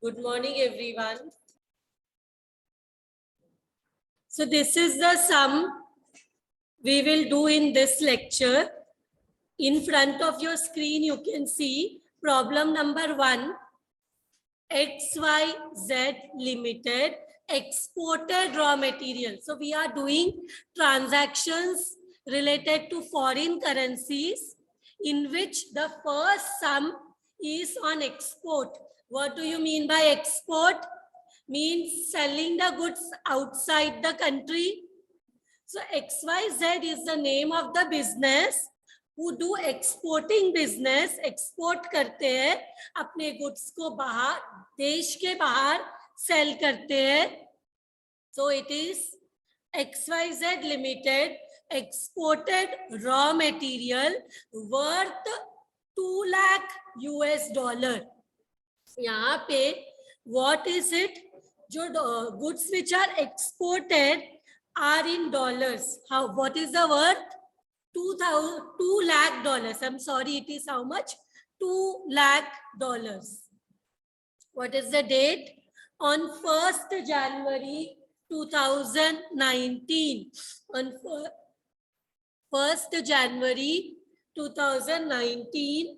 Good morning, everyone. So this is the sum we will do in this lecture. In front of your screen, you can see problem number 1, XYZ Limited exported raw material. So we are doing transactions related to foreign currencies in which the first sum is on export. What do you mean by export? Means selling the goods outside the country. So XYZ is the name of the business who do exporting business, export करते हैं अपने goods को बाहर, देश के बाहर sell करते हैं. So it is XYZ Limited exported raw material worth 2 lakh $. यहाँ पे what is it? जो goods which are exported are in dollars. How? What is the worth? $2 lakh. I'm sorry, it is how much? $2 lakh. What is the date? On 1st January 2019. On 1st January 2019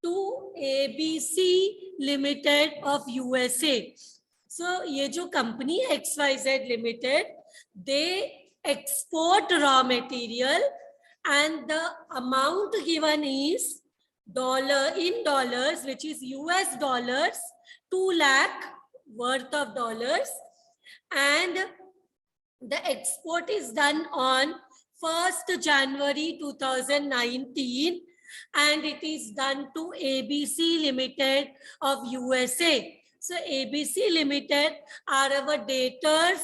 to ABC Limited of USA. So ये जो company XYZ Limited, they export raw material and the amount given is in dollars, which is US dollars, 2 lakh worth of dollars, and the export is done on 1st January 2019 and it is done to ABC Limited of USA. So ABC Limited are our debtors.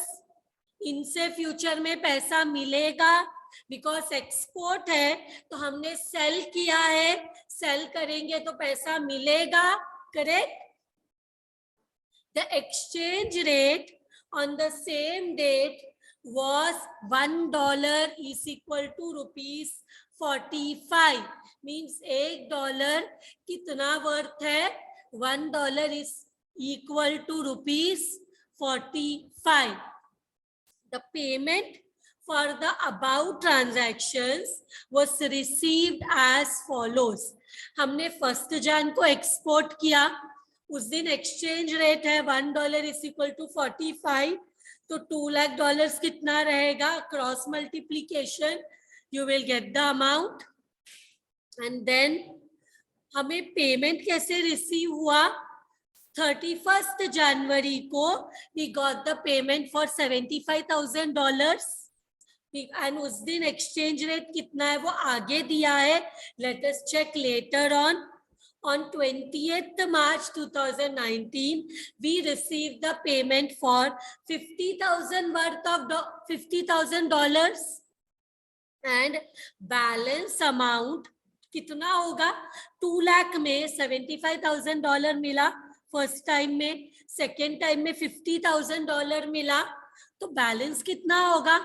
इनसे future में पैसा मिलेगा because export है तो हमने cell किया है, cell करेंगे तो पैसा मिलेगा. Correct. The exchange rate on the same date was $1 is equal to ₹45. Means $1 कितना वर्थ है? $1 is equal to ₹45. The payment for the above transactions was received as follows. हमने 1st Jan को एक्सपोर्ट किया, उस दिन एक्सचेंज रेट है $1 is equal to 45. तो $2 lakh कितना रहेगा? Cross multiplication, you will get the amount. And then हमें पेमेंट कैसे रिसीव हुआ? 31st January को we got the payment for $75,000 and उस दिन एक्सचेंज रेट कितना है वो आगे दिया है. Let us check later on. On 20th March 2019, we received the payment for $50,000 worth of $50,000 and balance amount कितना होगा? 2 lakh में $75,000 मिला फर्स्ट टाइम में, सेकेंड टाइम में $50,000 मिला, तो बैलेंस कितना होगा?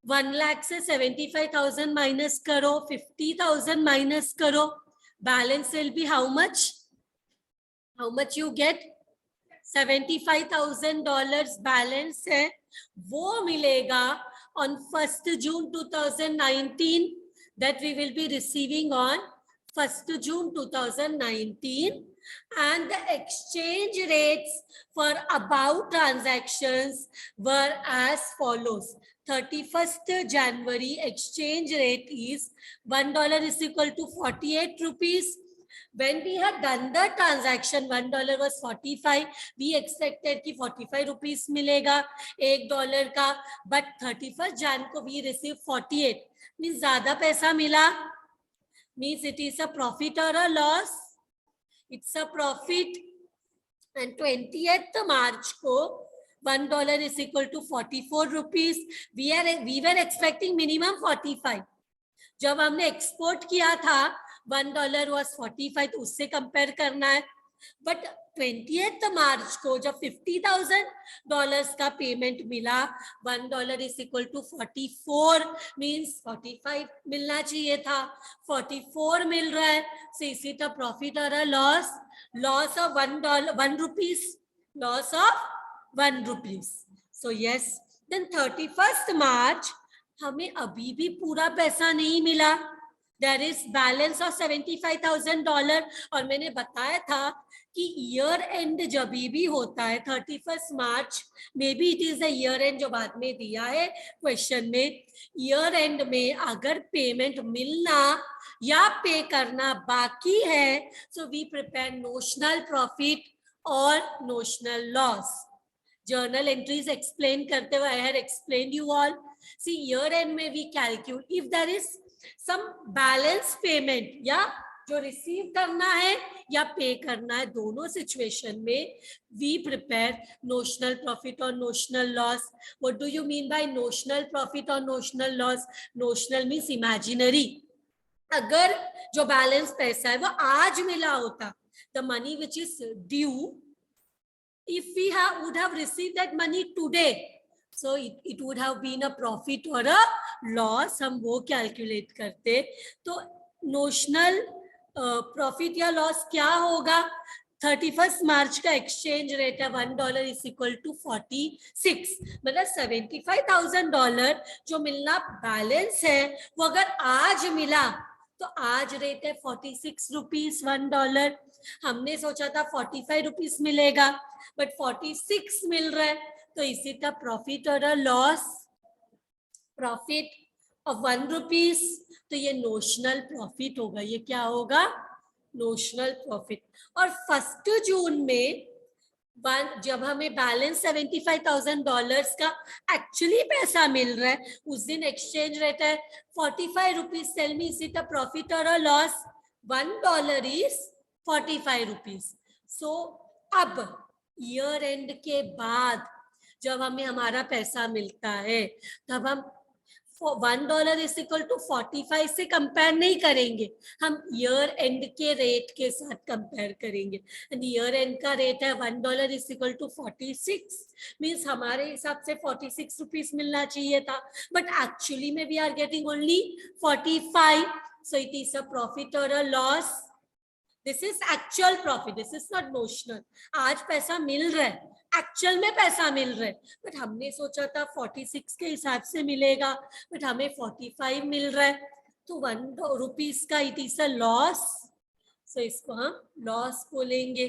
1 lakh से 75,000 माइनस करो, 50,000 माइनस करो, balance will be how much? How much you get? $75,000 balance है, वो मिलेगा on 1st June 2019 that we will be receiving on 1st June 2019. And the exchange rates for above transactions were as follows. 31st January exchange rate is $1 is equal to 48 rupees. When we had done the transaction, $1 was 45. We expected कि 45 rupees मिलेगा $1 का, but 31st Jan को we received 48. Means ज़्यादा पैसा मिला. Means it is a profit or a loss? It's a profit. And 20th March को $1 is equal to 44 rupees. We were expecting minimum 45. जब हमने एक्सपोर्ट किया था $1 was 45, तो उससे कंपेयर करना है. बट 20th March को जब $50,000 का पेमेंट मिला, $1 is equal to 44, मीन्स 45 मिलना चाहिए था, 44 मिल रहा है. So is it a profit or a loss? Loss of $1 rupees. loss of 1 rupees. So yes, then 31st March हमें अभी भी पूरा पैसा नहीं मिला. There is balance of $75,000. और मैंने बताया था कि ईयर एंड जब भी होता है 31st March, may be it is the year and जो बाद में दिया है क्वेश्चन में, ईयर एंड में अगर पेमेंट मिलना या पे करना बाकी है, so we prepare notional profit और notional loss. Journal entries explain करते हुए I have explain you all. See year end में we calculate if there is some balance payment, या जो रिसीव करना है या पे करना है, दोनों सिचुएशन में वी प्रिपेयर नोशनल प्रॉफिट और notional loss. What do you mean by notional profit और notional loss? Notional means imaginary. अगर जो बैलेंस पैसा है वो आज मिला होता, the money which is due, if we would have received that money today, so it would have been a profit or a loss. हम वो कैलकुलेट करते. तो नोशनल प्रॉफिट या लॉस क्या होगा? 31st मार्च का एक्सचेंज रेट है $1 इज इक्वल टू 46. मतलब $75,000 जो मिलना बैलेंस है, वो अगर आज मिला तो आज रेट है 46 रुपीज $1. हमने सोचा था 45 रुपीज मिलेगा, बट 46 मिल रहा है. तो इज इट अ प्रॉफिट और a loss? Profit of 1 rupees. तो ये नोशनल प्रॉफिट होगा. ये क्या होगा? Notional profit. और 1 जून में जब हमें बैलेंस $75,000 का एक्चुअली पैसा मिल रहा है, उस दिन एक्सचेंज रेट है 45 rupees. Tell me, is it a profit और a loss? $1 is 45 rupees. So अब ईयर एंड के बाद जब हमें हमारा पैसा मिलता है, तब हम $1 इज इक्वल टू 45 से कंपेयर नहीं करेंगे, हम ईयर एंड के रेट के साथ कंपेयर करेंगे. एंड ईयर एंड का रेट है $1 इज इक्वल टू 46. मीन्स हमारे हिसाब से 46 रुपीज मिलना चाहिए था, बट एक्चुअली में we are getting only 45. So it is a profit और a loss? This is actual profit, this is not notional. आज पैसा मिल रहा है, एक्चुअल में पैसा मिल रहा है, बट हमने सोचा था 46 के हिसाब से मिलेगा, बट हमें 45 मिल रहा है. तो 1 रुपीज का इट इज अ लॉस. सो इसको हम लॉस बोलेंगे.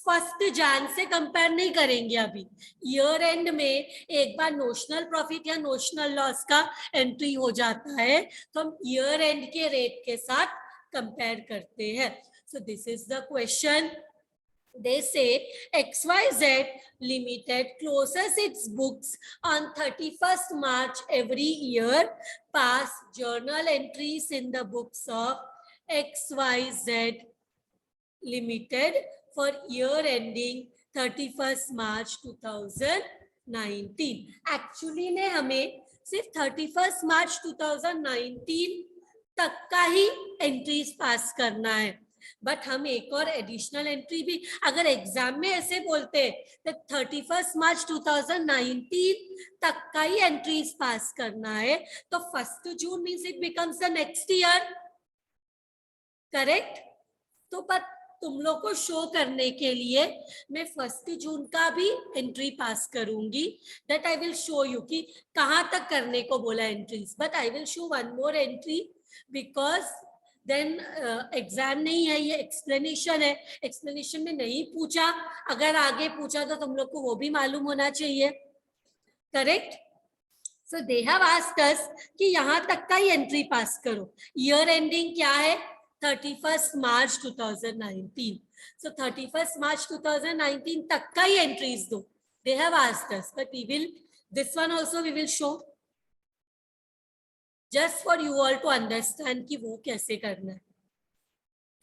1 जैन से कंपेयर नहीं करेंगे. अभी ईयर एंड में एक बार नोशनल प्रॉफिट या नोशनल लॉस का एंट्री हो जाता है, तो हम ईयर एंड के रेट के साथ कंपेयर करते हैं. So this is the question. They say XYZ Limited closes its books on 31st March every year. Pass journal entries in the books of XYZ Limited for year ending 31st March 2019. Actually ने हमें सिर्फ 31st March 2019 तक का ही entries pass करना है, but हम एक और एडिशनल एंट्री भी, अगर एग्जाम में ऐसे बोलते तो 31st मार्च 2019 तक का ही एंट्रीज पास करना है, तो 1 June means it becomes the next year. Correct? तो पर तुम लोग को शो करने के लिए मैं 1 जून का भी एंट्री पास करूंगी. That I will show you कि कहाँ तक करने को बोला entries, but I will show 1 more entry because then exam नहीं है, ये एक्सप्लेनेशन है. एक्सप्लेनेशन में नहीं पूछा, अगर आगे पूछा तो तुम लोग को वो भी मालूम होना चाहिए. Correct? So they have asked अस कि यहाँ तक का ही एंट्री पास करो. ईयर एंडिंग क्या है? 31st मार्च 2019. सो 31st मार्च 2019 तक का ही एंट्रीज दो. They have asked us, but we will this one also we will show just for you all to understand कि वो कैसे करना है.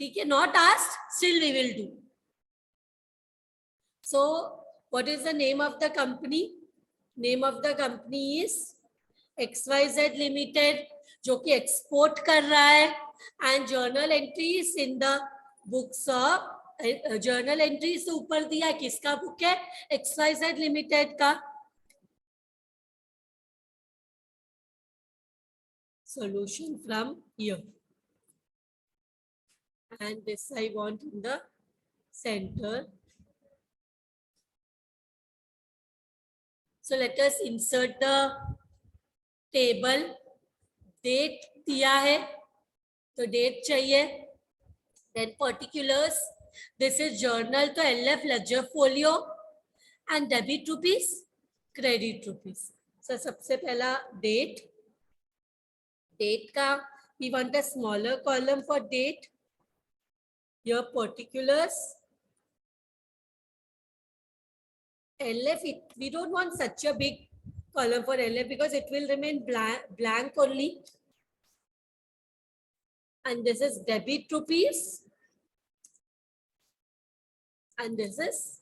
ठीक है? Not asked, still we will do. So what is the name of the company? Name of the company is XYZ Limited, जो कि export कर रहा है. And journal entries in the books of, journal entries से ऊपर दिया किसका book है? XYZ Limited का. Solution from here, and this I want in the center. So let us insert the table. Date दिया है तो date चाहिए. Then particulars. This is journal तो LF ledger folio and debit rupees, credit rupees. So सबसे पहला date. Date का we want a smaller column for date. Here particulars. LF, we don't want such a big column for LF because it will remain blank only. And this is debit rupees. And this is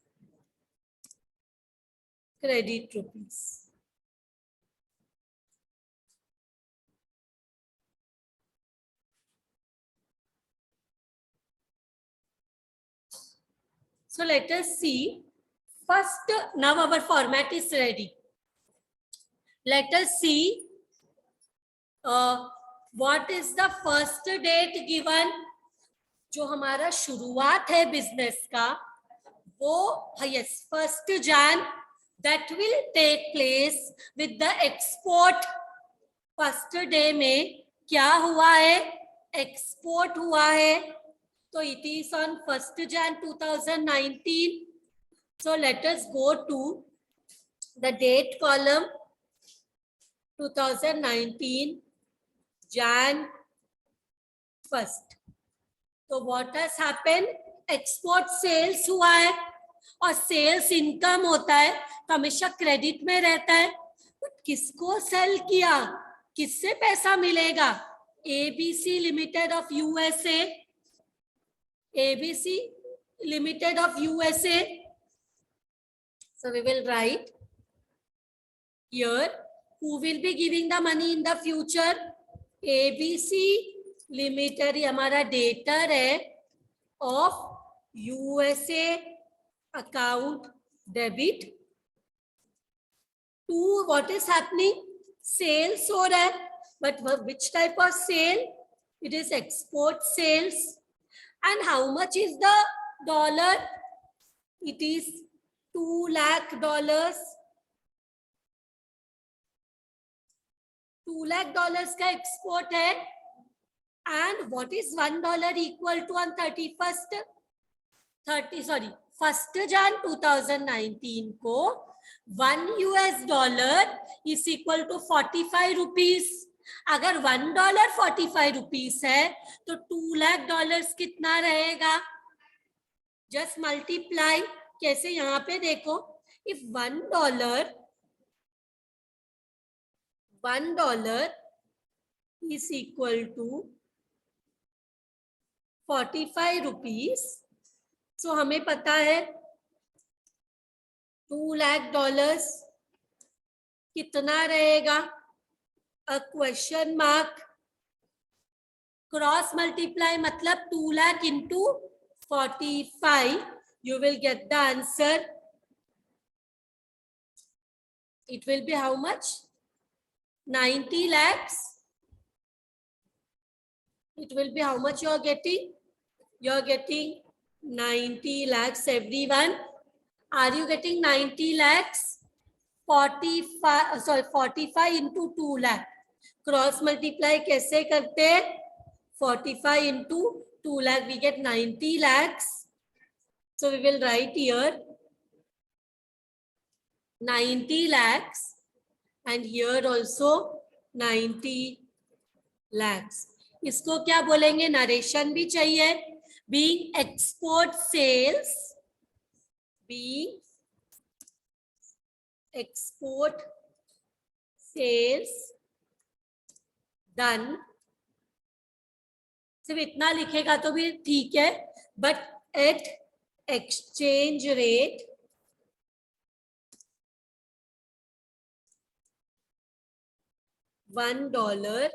credit rupees. So let us see. First, now our format is ready. Let us see what is the first date given. जो हमारा शुरुआत है business का वो yes, 1st Jan, that will take place with the export. First day में क्या हुआ है? एक्सपोर्ट हुआ है. तो it is on 1st Jan 2019. So let us go to the date column. 2019 Jan 1st. तो what has happened? Export sales हुआ है और सेल्स इनकम होता है तो हमेशा क्रेडिट में रहता है. किसको सेल किया, किससे पैसा मिलेगा? ABC limited of USA. ABC limited of USA. So we will write here who will be giving the money in the future. ABC limited हमारा डेटर है of USA account debit to what is happening? Sales हो रहा है. But which type of sale? It is export sales. And how much is the dollar? It is $2 lakh. $2 lakh का export है. And what is $1 equal to on 1st Jan 2019 को $1 is equal to 45 rupees. अगर $1 45 rupees है तो $2 lakh कितना रहेगा? Just multiply. कैसे? यहाँ पे देखो, if $1 is equal to 45 rupees. So हमें पता है $2 lakh कितना रहेगा? A question mark. Cross multiply मतलब 2 lakh into 45. You will get the answer. It will be how much? 90 lakhs. It will be how much you are getting? You are getting 90 lakhs, everyone. Are you getting 90 lakhs? 45 into 2 lakh. Cross multiply कैसे करते हैं? 45 into 2 lakh. We get 90 lakhs. So we will write here 90 lakhs. And here also 90 lakhs. इसको क्या बोलेंगे? Narration भी चाहिए. Being export sales, being export sales done. सिर्फ इतना लिखेगा तो भी ठीक है, but at exchange rate $1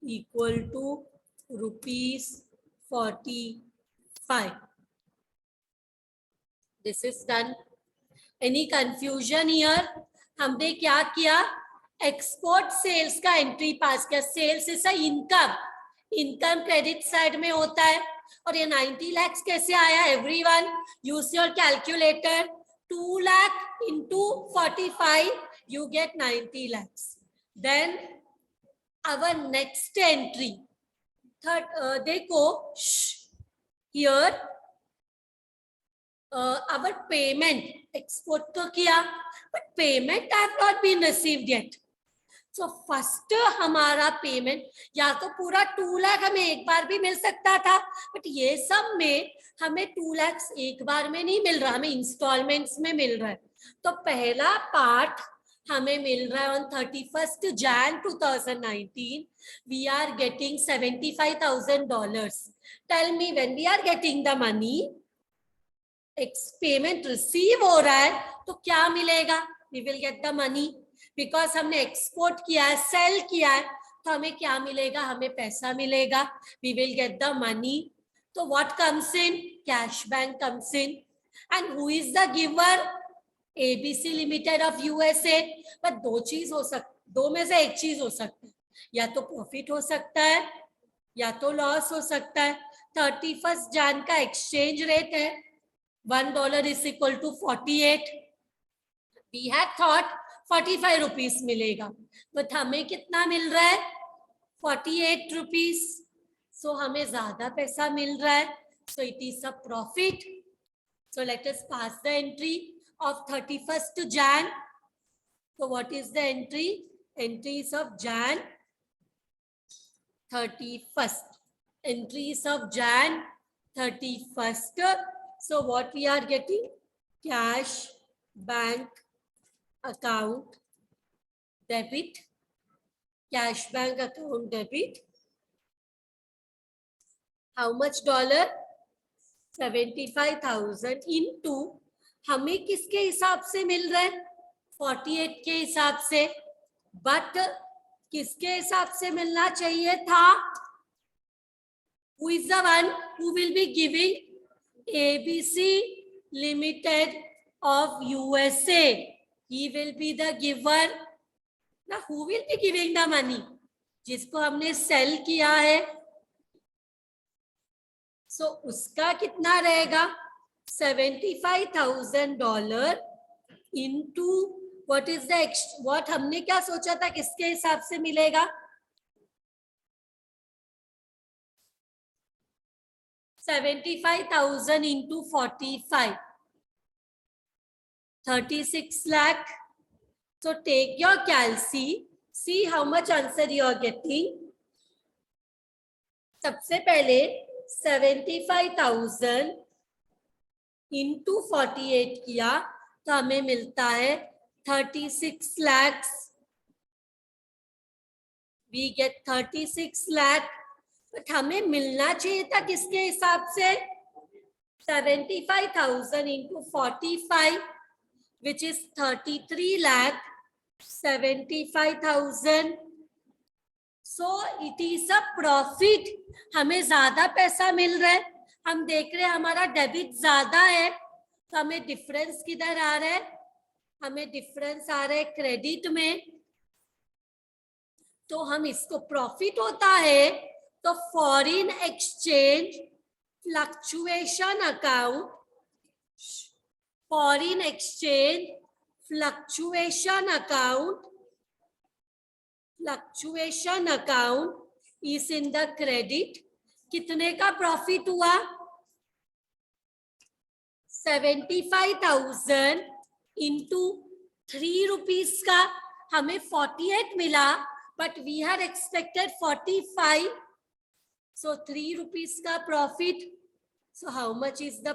equal to rupees 45. This is done. Any confusion here? हमने क्या किया? एक्सपोर्ट सेल्स का एंट्री पास किया. Sales is income. Income credit side में होता है. और ये 90 lakhs कैसे आया? Everyone use your calculator. 2 lakh into 45, you get 90 lakhs. Then our next entry, third, देखो here our payment, export तो किया, but payment have not been received yet. So first हमारा पेमेंट या तो पूरा 2 लाख हमें एक बार भी मिल सकता था, बट ये सब में हमें 2 लाख एक बार में नहीं मिल रहा, हमें इंस्टॉलमेंट्स में मिल रहा है. तो पहला पार्ट हमें मिल रहा है on 31st Jan 2019. We are getting $75,000. Tell me, when we are getting the money, payment receive हो रहा है, तो क्या मिलेगा? We will get the money, because हमने एक्सपोर्ट किया है, सेल किया है, तो हमें क्या मिलेगा? हमें पैसा मिलेगा. We will get the money. तो what comes in? Cash bank comes in. And who is the giver? ABC limited of USA. But दो में से एक चीज हो सकता है, या तो प्रॉफिट हो सकता है या तो लॉस हो सकता है. 31st Jan का एक्सचेंज रेट है $1 is equal to 48. We had thought 45 rupees मिलेगा, but हमें कितना मिल रहा है? 48 rupees. So हमें ज्यादा पैसा मिल रहा है. So it is a profit. So let us pass the entry of 31st Jan. So what is the entry? Entries of Jan 31st. Entries of Jan 31st. So what we are getting? Cash bank account debit. Cash bank account debit. How much dollar? 75,000 into, हमें किसके हिसाब से मिल रहा है? 48 के हिसाब से. But किसके हिसाब से मिलना चाहिए था? Who is the one who will be giving? ABC Limited of USA. He will be the giver. Now who will be giving the money? जिसको हमने सेल किया है. So उसका कितना रहेगा? $75,000 into what is the what हमने क्या सोचा था किसके हिसाब से मिलेगा? 75,000 into 45, 36 lakh. So take your calci, see how much answer you are getting. सबसे पहले 75,000 into 48 किया तो हमें मिलता है 36 lakhs. We get 36 lakh. But हमें मिलना चाहिए था किसके हिसाब से? 75,000 into 45, which is 33 lakh 75,000. So it is a profit. हमें ज्यादा पैसा मिल रहा है. हम देख रहे हैं हमारा डेबिट ज्यादा है, तो हमें डिफरेंस किधर आ रहा है? हमें डिफरेंस आ रहा है क्रेडिट में. तो हम इसको प्रॉफिट होता है तो foreign exchange fluctuation account, foreign exchange fluctuation account, fluctuation account is in the credit. कितने का प्रॉफिट हुआ? 75,000 इंटू 3 रुपीज का. हमें 48 मिला, but we had expected 45. So 3 rupees का प्रॉफिट. So how much is the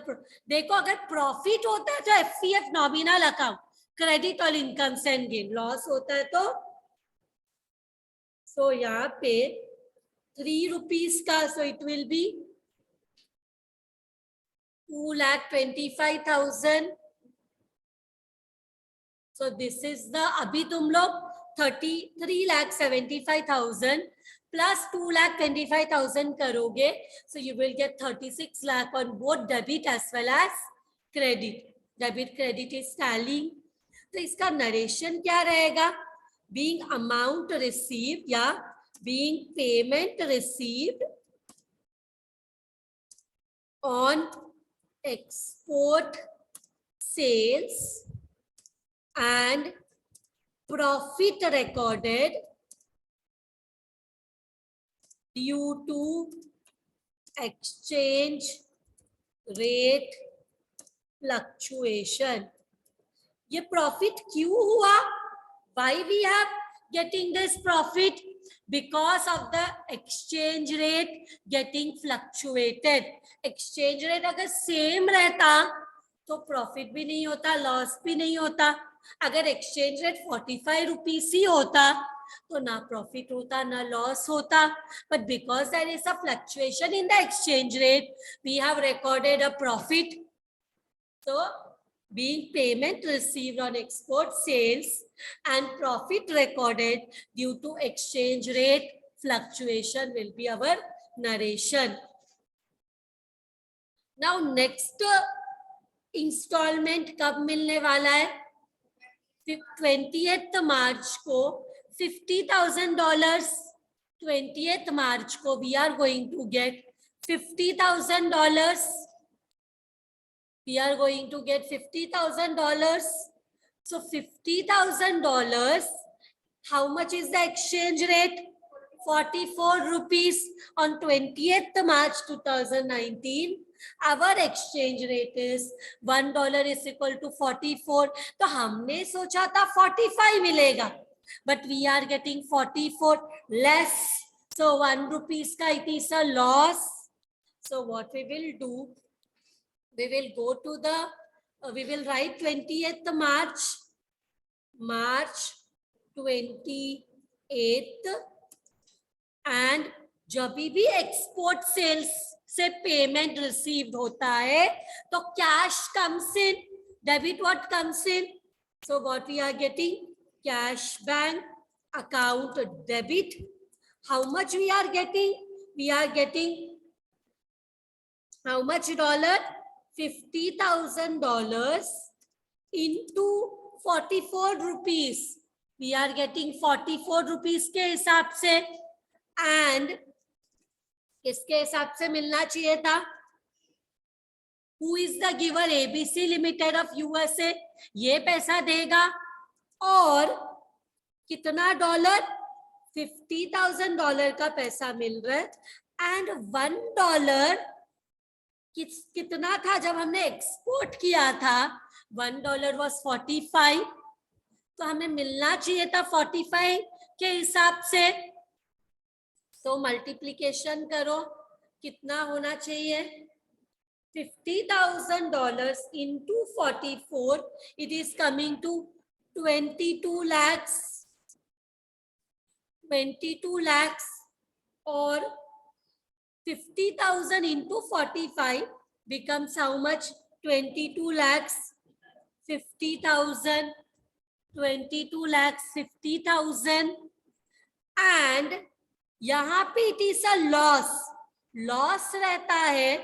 देखो, अगर प्रॉफिट होता है तो FCF नॉमिनल अकाउंट, क्रेडिट और इनकम एंड गेन. लॉस होता है तो so यहाँ पे 3 rupees का, so it will be 2,25,000. So this is the, अभी तुम लोग 3,75,000 plus 2,25,000 करोगे, so you will get 36 lakh on both debit as well as credit. Debit credit is tallying. तो इसका नरेशन क्या रहेगा? Being amount received या being payment received on export sales and profit recorded due to exchange rate fluctuation. ये profit क्यों हुआ? Why we have getting this profit? Because of the exchange rate getting fluctuated. Exchange rate अगर same रहता तो profit भी नहीं होता, loss भी नहीं होता. अगर एक्सचेंज रेट 45 रुपीस ही होता तो ना प्रॉफिट होता ना लॉस होता. But because there is a fluctuation in the exchange rate, we have recorded a profit. So being payment received on export sales and profit recorded due to exchange rate fluctuation will be our narration. Now next installment कब मिलने वाला है? 20th मार्च को $50,000. 20th मार्च को we are going to get $50,000. We are going to get $50,000. So $50,000, how much is the exchange rate? 44 rupees on 20th March 2019. Our exchange rate is $1 is equal to 44. तो हमने सोचा था 45 मिलेगा, but we are getting 44 less. So 1 rupees का it is a loss. So what we will do? We will go to the, we will write 20th March, March 28th, and जब भी export sales से payment received होता है तो cash comes in, debit what comes in. So what we are getting? Cash bank account debit. How much we are getting? We are getting how much dollar? $50,000 into 44 rupees. We are getting 44 rupees के हिसाब से, and किसके हिसाब से मिलना चाहिए था? Who is the giver? ABC Limited of USA. ये पैसा देगा. और कितना डॉलर? $50,000 का पैसा मिल रहा है. and $1 कितना था जब हमने एक्सपोर्ट किया था? $1 was 45. तो हमें मिलना चाहिए था 45 के हिसाब से. तो मल्टीप्लीकेशन करो, कितना होना चाहिए? $50,000 into 44, it is coming to 22 lakhs. 22 lakhs or 50,000 into 45 becomes how much? 22 lakhs 50,000. 22 lakhs 50,000. and यहाँ पे it is a loss. Loss रहता है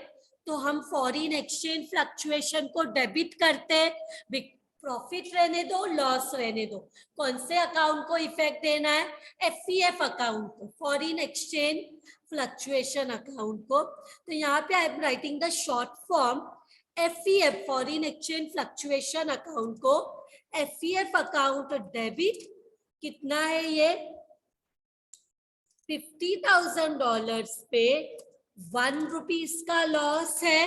तो हम फॉरेन एक्सचेंज फ्लक्चुएशन को डेबिट करते. प्रॉफिट रहने दो, लॉस रहने दो. कौन से अकाउंट को इफेक्ट देना है? FEF अकाउंट को, फॉरेन एक्सचेंज फ्लक्चुएशन अकाउंट को. तो यहाँ पे I am writing the short form FEF, foreign exchange fluctuation account को. FEF अकाउंट डेबिट कितना है? ये $50,000 पे ₹1 का लॉस है.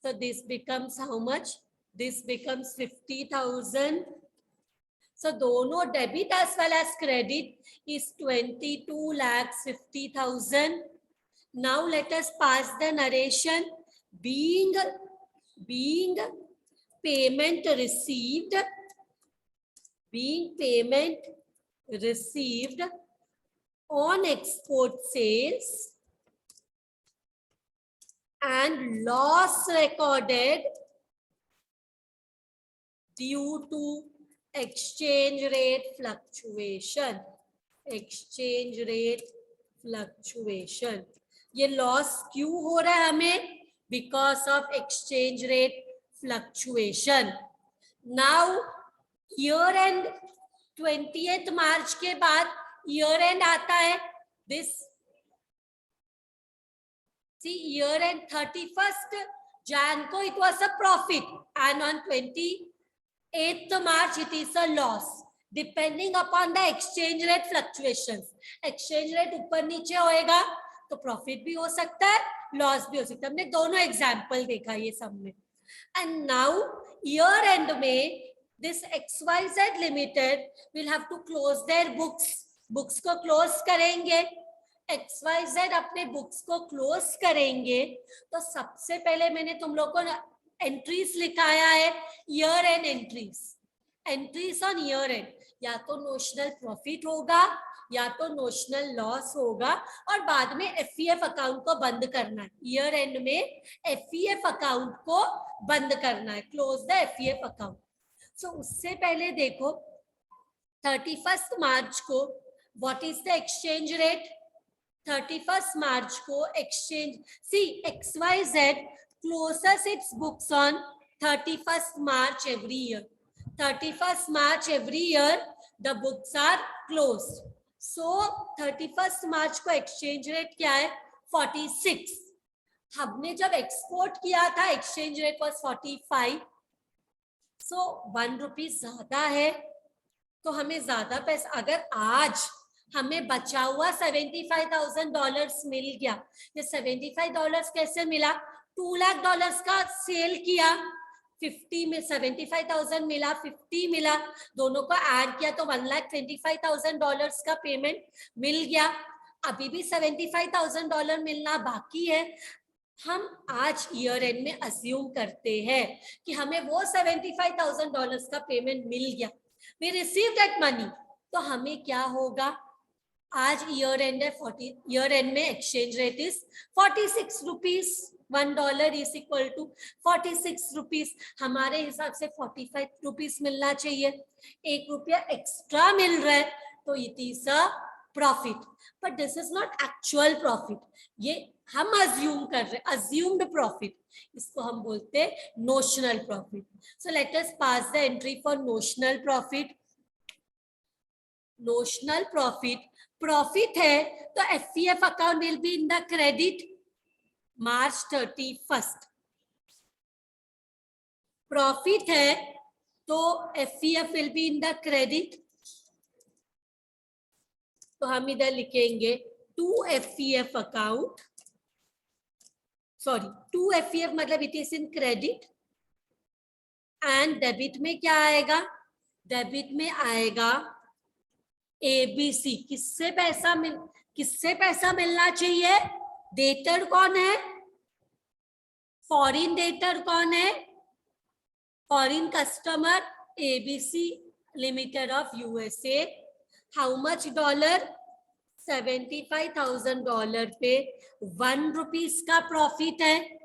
So this becomes how much? This becomes 50,000. So दोनों debit as well as credit is 22 lakhs 50,000. Now let us pass the narration. Being payment received on export sales and loss recorded due to exchange rate fluctuation. Exchange rate fluctuation. ये loss क्यों हो रहा है हमें? Because of exchange rate fluctuation. Now year end 20th मार्च के बाद year end आता है. This see year end 31st Jan को it was a profit and on 28th March it is a loss depending upon the exchange rate fluctuations. Exchange rate ऊपर नीचे होएगा तो profit भी हो सकता है, लॉस भी हो सकता है. हमने दोनों एग्जाम्पल देखा ये सब में. एंड नाउ ईयर एंड में this XYZ limited will have to close their books को क्लोज करेंगे. XYZ अपने बुक्स को क्लोज करेंगे तो सबसे पहले मैंने तुम लोग को एंट्रीज लिखाया है, year and entries on year and. या तो नोशनल प्रॉफिट होगा या तो नोशनल लॉस होगा और बाद में FEF अकाउंट को बंद करना है. ईयर एंड में FEF अकाउंट को बंद करना है, क्लोज द FEF अकाउंट. सो उससे पहले देखो 31st मार्च को what is the exchange rate. 31st मार्च को exchange XYZ closes its books on 31st March every year. 31st March every year the books are closed. So 31st मार्च को exchange rate क्या है 46. हमने जब एक्सपोर्ट किया था एक्सचेंज रेट वाज 45. सो 1 रुपी ज्यादा है तो हमें ज्यादा पैसा. अगर आज हमें बचा हुआ $75,000 मिल गया. ये $75 कैसे मिला? $2 लाख का सेल किया, 50 में 75,000 मिला, 50 मिला, दोनों को ऐड किया तो $1,25,000 का पेमेंट मिल गया. अभी भी $75,000 मिलना बाकी है. हम आज ईयर एंड में अज्यूम करते हैं कि हमें वो $75,000 का पेमेंट मिल गया. We receive that money. तो हमें क्या होगा? आज ईयर एंड है, 40 ईयर एंड में exchange rate is 46 rupees. $1 is equal to 46 rupees. हमारे हिसाब से 45 रुपीज मिलना चाहिए. ₹1 एक्स्ट्रा मिल रहा है तो it is a profit. But this is not actual profit. ये हम अज्यूम कर रहे हैं, अज्यूम्ड प्रॉफिट. इसको हम बोलते हैं notional profit. So let us pass the entry for notional profit. Notional profit है तो FEF account will be in the credit March 31st. Profit है तो FEF will be in the credit. तो हम इधर लिखेंगे to FEF account. Sorry, to FEF मतलब it is in credit. And debit में क्या आएगा? डेबिट में आएगा ABC. किससे पैसा मिलना चाहिए? डेटर कौन है? फॉरिन डेटर कौन है? Foreign customer ABC limited of USA. How much dollar? $75,000 पे 1 रुपीज का प्रॉफिट है.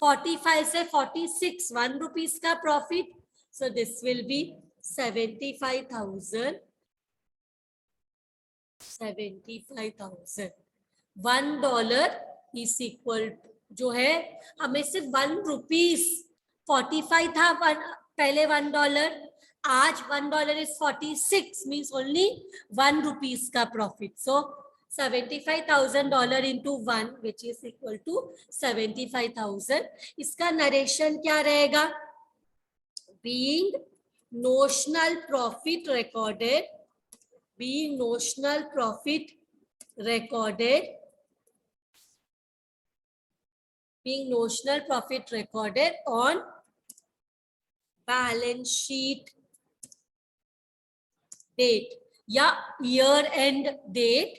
45 से 46 1 रुपीज का profit. So this will be 75,000. $1 is equal जो है हमें सिर्फ 1 रुपीज. 45 था पहले $1. आज $1 इज 46 मीन्स ओनली 1 रुपीज का profit. So $75,000 into 1 which is equal to 75,000. इसका नरेशन क्या रहेगा? being notional profit recorded on balance sheet date या year end date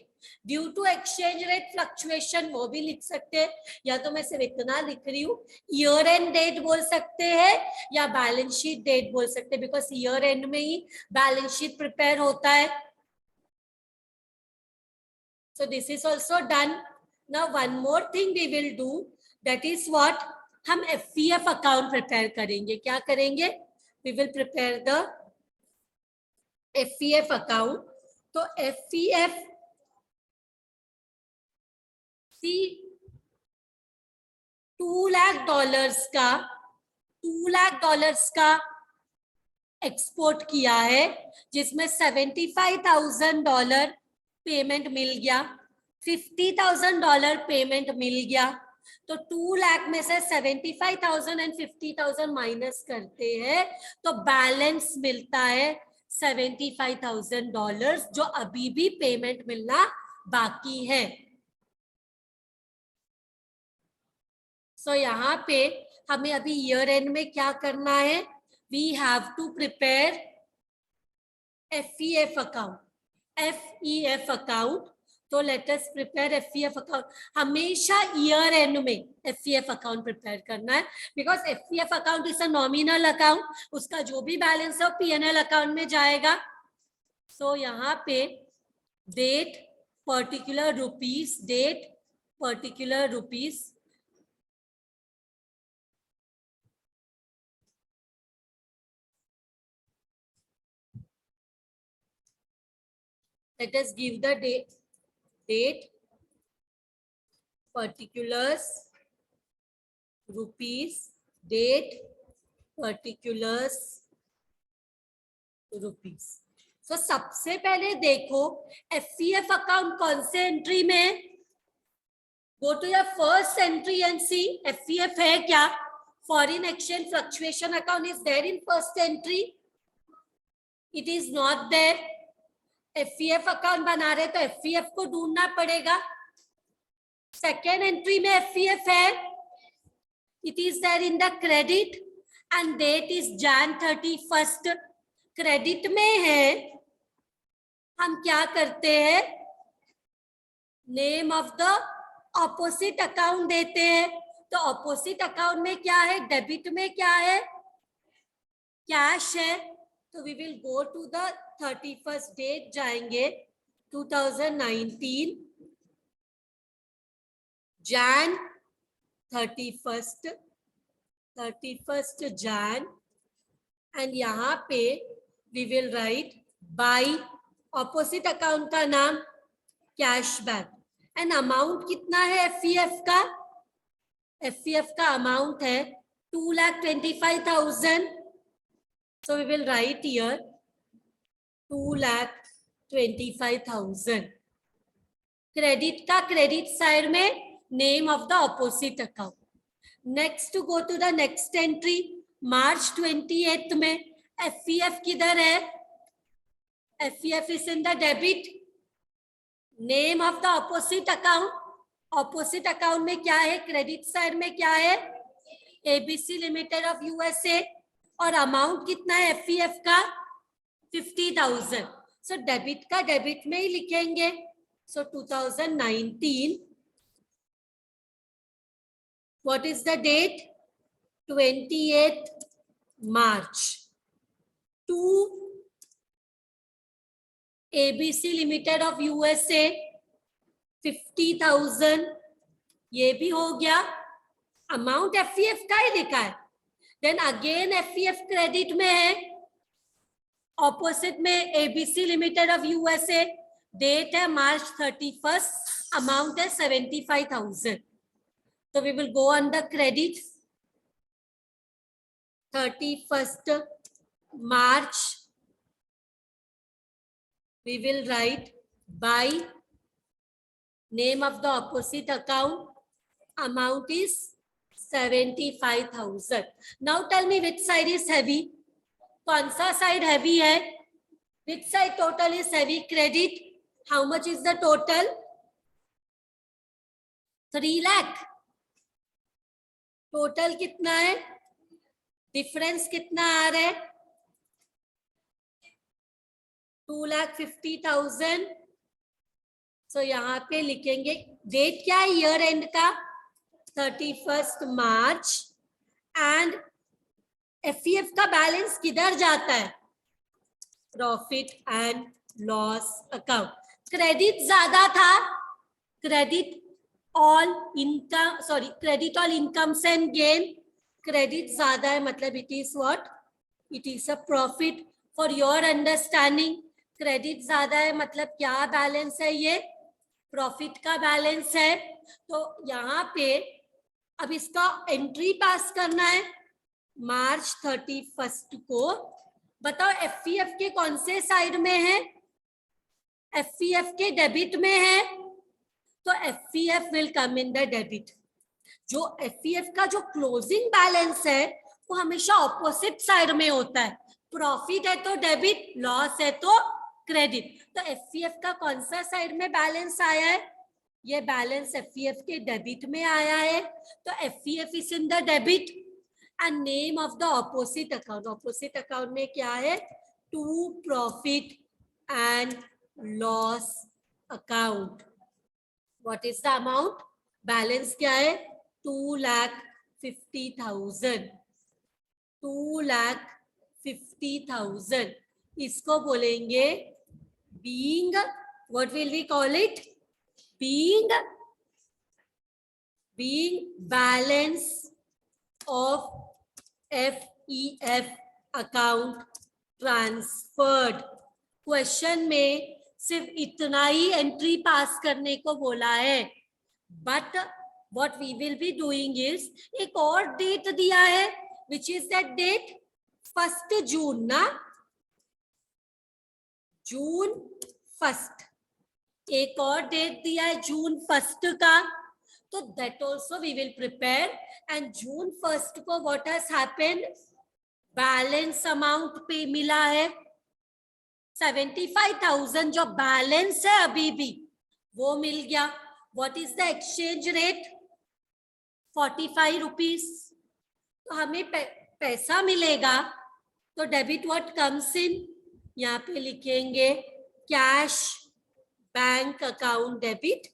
due to exchange rate fluctuation. वो भी लिख सकते हैं, या तो मैं सिर्फ इतना लिख रही हूँ, ईयर एंड डेट बोल सकते हैं या बैलेंस शीट डेट बोल सकते हैं, बिकॉज ईयर एंड में ही बैलेंस शीट प्रिपेयर होता है. So this is also done. Now one more thing we will do, that is what? हम FEF अकाउंट प्रिपेयर करेंगे. क्या करेंगे? We will prepare the FEF account. तो FEF $2 लाख का export किया है, जिसमें $75,000 पेमेंट मिल गया, $50,000 पेमेंट मिल गया. तो 2 लाख में से 75,000 एंड 50,000 माइनस करते हैं तो बैलेंस मिलता है $75,000 जो अभी भी पेमेंट मिलना बाकी है। सो यहाँ पे हमें अभी ईयर एंड में क्या करना है, we have to prepare FEF account, FEF account. तो let us prepare FEF account. हमेशा ईयर एंड में FEF अकाउंट प्रिपेयर करना है, because FEF account is a nominal account, उसका जो भी बैलेंस है वो P&L अकाउंट में जाएगा। सो यहाँ पे date particular rupees, date particular rupees, let us give the date particulars rupees, date particulars rupees। तो सबसे पहले देखो FEF अकाउंट कौन से एंट्री में, go to your first entry and see FEF है क्या, foreign exchange fluctuation account is there in first entry, it is not there. FEF account बना रहे तो FEF को ढूंढना पड़ेगा। सेकेंड एंट्री में FEF है, it is there in the credit and date is Jan 31st। क्रेडिट में है, हम क्या करते हैं, name of the opposite account देते हैं। तो ऑपोजिट अकाउंट में क्या है, डेबिट में क्या है, कैश है। तो we will go to the 31st date जाएंगे, 2019 Jan 31st Jan, एंड यहाँ पे we will write by opposite account का नाम कैश बैक, एंड अमाउंट कितना है FEF का, FEF का अमाउंट है 2,25,000। So we will write here 2,25,000। Credit का क्रेडिट साइड में name of the opposite account. Next to go to the next entry, March 28 में FEF किधर है, FEF is in the debit, name of the opposite account, opposite account में क्या है, credit side में क्या है, ABC लिमिटेड ऑफ USA, और अमाउंट कितना है FEF का 50,000। सो डेबिट का डेबिट में ही लिखेंगे। So 2019, what is the date, 28 March, to ABC limited of USA 50,000, ये भी हो गया। अमाउंट FEF का ही लिखा है। देन अगेन FEF क्रेडिट में है, ऑपोजिट में ABC limited of USA, date है March 31st, अमाउंट है 75,000। तो we will go on the credit, 31st March, we will write by name of the opposite account, amount is 75,000। Now tell me which side is heavy, कौन सा side heavy है, which side total is heavy, credit, how much is the total, 3 lakh. Total कितना है, difference कितना आ रहा है, 2,50,000। सो यहाँ पे लिखेंगे, डेट क्या है ईयर एंड का, 31st March, एंड FEF का बैलेंस किधर जाता है, profit and loss account. Credit ज्यादा था, credit all income, sorry credit all incomes and gain, credit ज्यादा है मतलब it is what, it is a profit. For your understanding, credit ज्यादा है मतलब क्या बैलेंस है, ये प्रॉफिट का बैलेंस है। तो यहाँ पे अब इसका एंट्री पास करना है March 31st को। बताओ FEF के कौन से साइड में है, FEF के डेबिट में है, तो FEF will come in the debit. जो एफईएफ का जो क्लोजिंग बैलेंस है वो हमेशा ऑपोजिट साइड में होता है, प्रॉफिट है तो डेबिट, लॉस है तो क्रेडिट। तो एफईएफ का कौन सा साइड में बैलेंस आया है? ये बैलेंस एफईएफ के डेबिट में आया है, तो FEF is in the debit and name of the opposite account, opposite account में क्या है? To profit and loss account. What is the amount? Balance क्या है? 2,50,000, 2,50,000। इसको बोलेंगे being, what will we call it? being balance of FEF account transferred। Question में सिर्फ इतना ही एंट्री पास करने को बोला है, but what we will be doing is, एक और डेट दिया है, which is that date 1 जून ना, जून 1, एक और डेट दिया है जून 1 का, तो that also we will prepare। and जून 1 को what has happened? Balance amount पे मिला है 75,000, जो बैलेंस है अभी भी वो मिल गया। What is the exchange rate? 45 rupees. तो हमें पैसा मिलेगा, तो डेबिट व्हाट कम्स इन, यहाँ पे लिखेंगे cash bank account debit.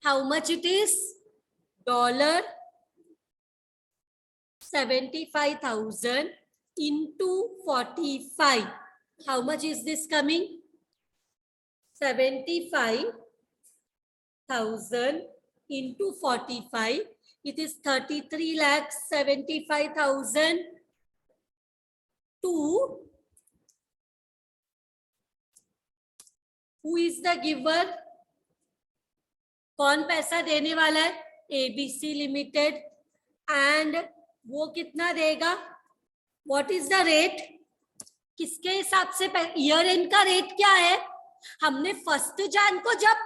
How much it is? $75,000 into 45. How much is this coming? 75,000 into 45. It is 33,75,000 to who is the giver? कौन पैसा देने वाला है? ABC limited. एंड वो कितना देगा? What is the rate? किसके हिसाब से? ईयर एंड का रेट क्या है? हमने 1 जन को जब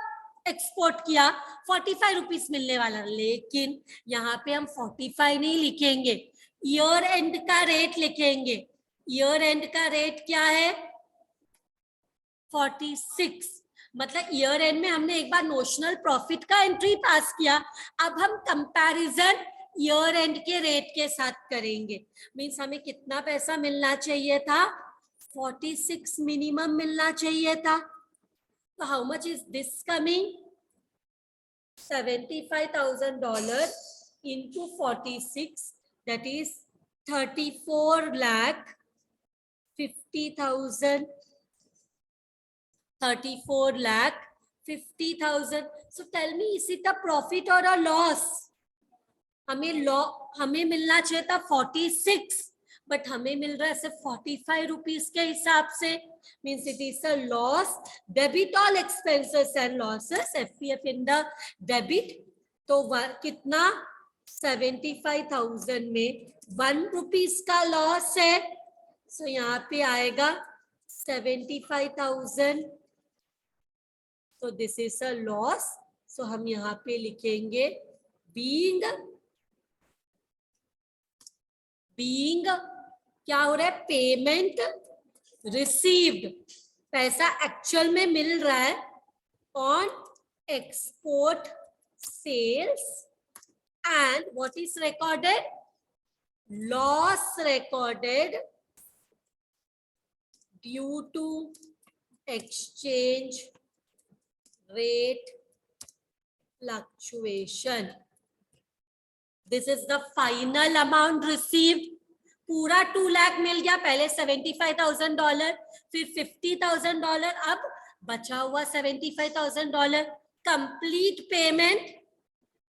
एक्सपोर्ट किया 45 रुपीज मिलने वाला, लेकिन यहाँ पे हम 45 नहीं लिखेंगे, ईयर एंड का रेट लिखेंगे। ईयर एंड का रेट क्या है? 46। मतलब ईयर एंड में हमने एक बार नोशनल प्रॉफिट का एंट्री पास किया, अब हम कंपैरिजन ईयर एंड के रेट के साथ करेंगे। मींस हमें कितना पैसा मिलना चाहिए था? 46 मिनिमम मिलना चाहिए था। तो how much is this coming? $75,000 into 46, that is 34,50,000, 34,50,000। So tell me, is it a profit or a loss? हमें मिलना चाहिए था 46, बट हमें मिल रहा है सिर्फ 45 रुपीज के हिसाब से। Means it is a loss. Debit all expenses and losses, FPF in the debit. तो कितना? 75,000 में 1 रुपीज का लॉस है, सो यहाँ पे आएगा 75,000। तो दिस इज अ लॉस, सो हम यहाँ पे लिखेंगे बीइंग क्या हो रहा है? पेमेंट रिसीव्ड, पैसा एक्चुअल में मिल रहा है on export sales, and what is recorded? Loss recorded due to exchange rate fluctuation. This is the final amount received. पूरा 2 लाख मिल गया, पहले $75,000, फिर $50,000, अब बचा हुआ $75,000, complete payment.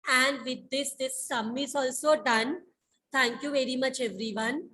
And with this sum is also done. Thank you very much everyone.